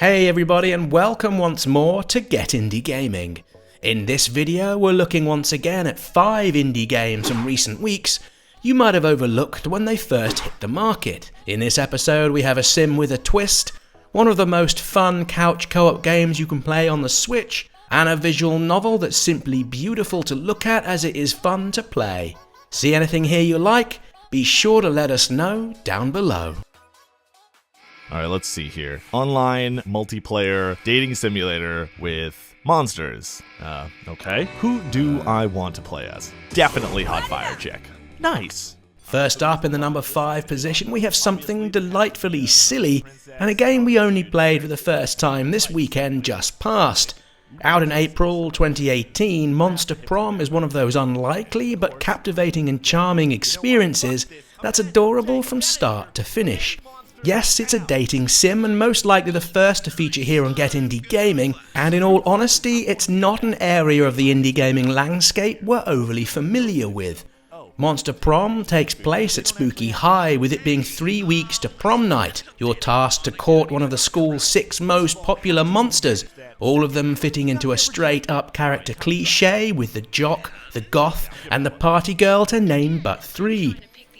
Hey everybody, and welcome once more to Get Indie Gaming. In this video we're looking once again at 5 indie games from recent weeks you might have overlooked when they first hit the market. In this episode we have a sim with a twist, one of the most fun couch co-op games you can play on the Switch, and a visual novel that's simply beautiful to look at as it is fun to play. See anything here you like? Be sure to let us know down below. Alright, let's see here. Online, multiplayer, dating simulator with monsters. Okay. Who do I want to play as? Definitely Hot Fire Chick. Nice. First up in the number 5 position we have something delightfully silly, and a game we only played for the first time this weekend just past. Out in April 2018, Monster Prom is one of those unlikely but captivating and charming experiences that's adorable from start to finish. Yes, it's a dating sim and most likely the first to feature here on Get Indie Gaming, and in all honesty, it's not an area of the indie gaming landscape we're overly familiar with. Monster Prom takes place at Spooky High, with it being 3 weeks to prom night. You're tasked to court one of the school's 6 most popular monsters, all of them fitting into a straight-up character cliché with the jock, the goth, and the party girl to name but 3.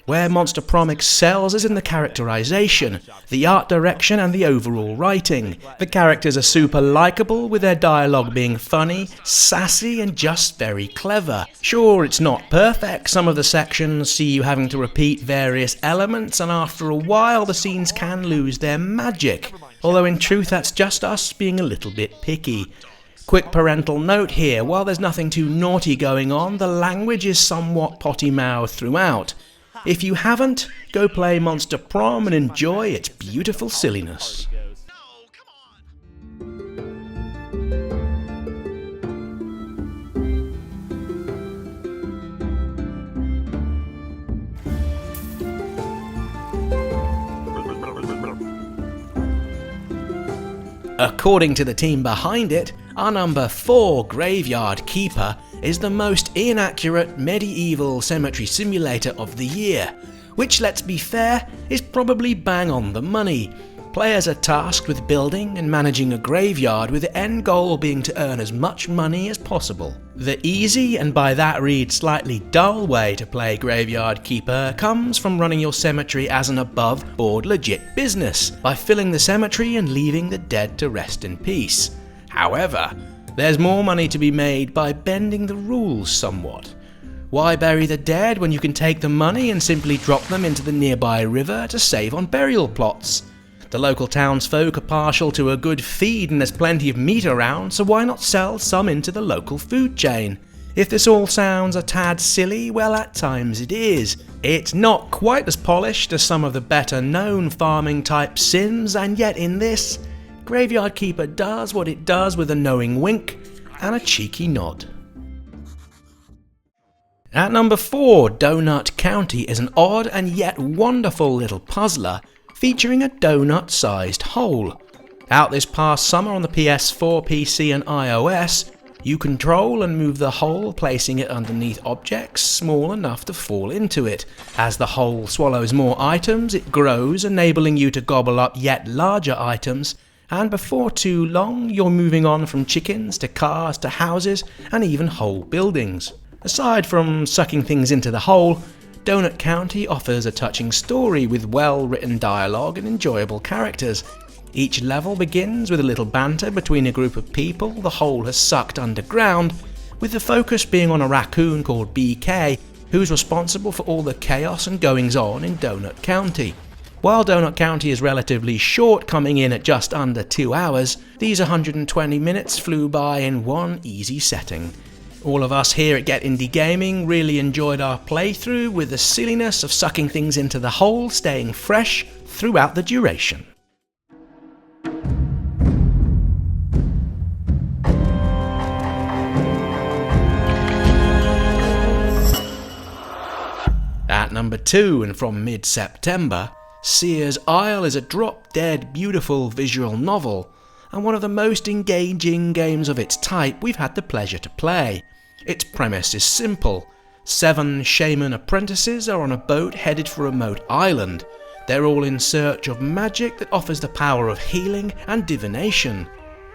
Where Monster Prom excels is in the characterization, the art direction and the overall writing. The characters are super likeable, with their dialogue being funny, sassy and just very clever. Sure, it's not perfect, some of the sections see you having to repeat various elements, and after a while the scenes can lose their magic. Although in truth that's just us being a little bit picky. Quick parental note here, while there's nothing too naughty going on, the language is somewhat potty-mouthed throughout. If you haven't, go play Monster Prom and enjoy its beautiful silliness. According to the team behind it, our number 4 Graveyard Keeper is the most inaccurate medieval cemetery simulator of the year, which, let's be fair, is probably bang on the money. Players are tasked with building and managing a graveyard, with the end goal being to earn as much money as possible. The easy, and by that read slightly dull, way to play Graveyard Keeper comes from running your cemetery as an above-board legit business, by filling the cemetery and leaving the dead to rest in peace. However, there's more money to be made by bending the rules somewhat. Why bury the dead when you can take the money and simply drop them into the nearby river to save on burial plots? The local townsfolk are partial to a good feed and there's plenty of meat around, so why not sell some into the local food chain? If this all sounds a tad silly, well, at times it is. It's not quite as polished as some of the better known farming type sims, and yet in this, Graveyard Keeper does what it does with a knowing wink and a cheeky nod. At number 4, Donut County is an odd and yet wonderful little puzzler featuring a donut-sized hole. Out this past summer on the PS4, PC and iOS, you control and move the hole, placing it underneath objects small enough to fall into it. As the hole swallows more items, it grows, enabling you to gobble up yet larger items, and before too long you're moving on from chickens to cars to houses and even whole buildings. Aside from sucking things into the hole, Donut County offers a touching story with well-written dialogue and enjoyable characters. Each level begins with a little banter between a group of people the hole has sucked underground, with the focus being on a raccoon called BK, who's responsible for all the chaos and goings-on in Donut County. While Donut County is relatively short, coming in at just under 2 hours, these 120 minutes flew by in one easy setting. All of us here at Get Indie Gaming really enjoyed our playthrough, with the silliness of sucking things into the hole staying fresh throughout the duration. At number 2, and from mid-September, Sears Isle is a drop-dead beautiful visual novel, and one of the most engaging games of its type we've had the pleasure to play. Its premise is simple. 7 shaman apprentices are on a boat headed for a remote island. They're all in search of magic that offers the power of healing and divination.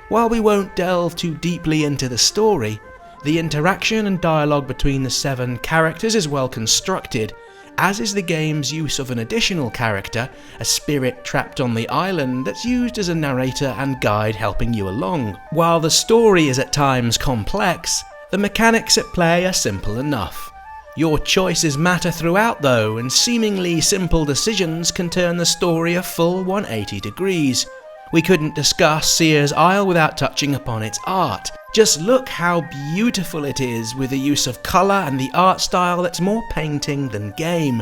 While we won't delve too deeply into the story, the interaction and dialogue between the 7 characters is well constructed, as is the game's use of an additional character, a spirit trapped on the island that's used as a narrator and guide helping you along. While the story is at times complex, the mechanics at play are simple enough. Your choices matter throughout though, and seemingly simple decisions can turn the story a full 180 degrees. We couldn't discuss Sears Isle without touching upon its art. Just look how beautiful it is, with the use of colour and the art style that's more painting than game.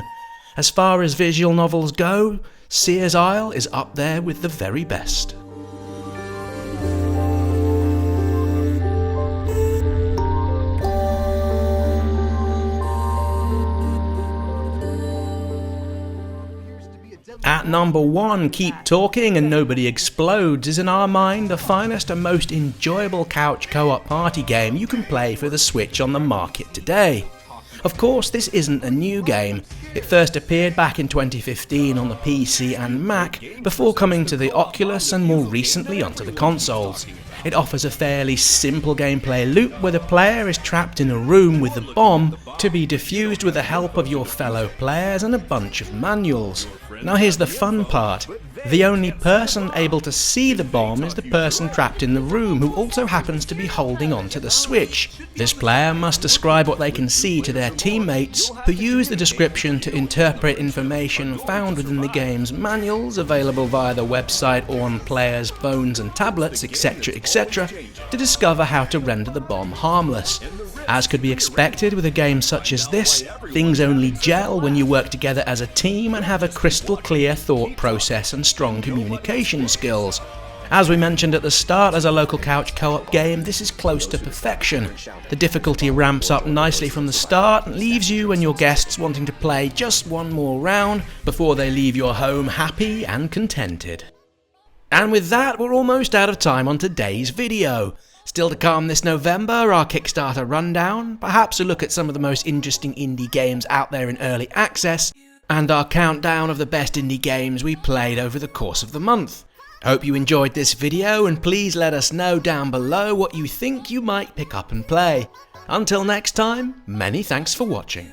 As far as visual novels go, Sears Isle is up there with the very best. At number 1, Keep Talking and Nobody Explodes is in our mind the finest and most enjoyable couch co-op party game you can play for the Switch on the market today. Of course, this isn't a new game. It first appeared back in 2015 on the PC and Mac, before coming to the Oculus and more recently onto the consoles. It offers a fairly simple gameplay loop where the player is trapped in a room with the bomb to be defused with the help of your fellow players and a bunch of manuals. Now here's the fun part. The only person able to see the bomb is the person trapped in the room, who also happens to be holding onto the switch. This player must describe what they can see to their teammates, who use the description to interpret information found within the game's manuals, available via the website or on players' phones and tablets, etc, etc, to discover how to render the bomb harmless. As could be expected with a game such as this, things only gel when you work together as a team and have a crystal clear thought process and strong communication skills. As we mentioned at the start, as a local couch co-op game, this is close to perfection. The difficulty ramps up nicely from the start and leaves you and your guests wanting to play just one more round before they leave your home happy and contented. And with that, we're almost out of time on today's video. Still to come this November, our Kickstarter rundown, perhaps a look at some of the most interesting indie games out there in early access, and our countdown of the best indie games we played over the course of the month. Hope you enjoyed this video, and please let us know down below what you think you might pick up and play. Until next time, many thanks for watching.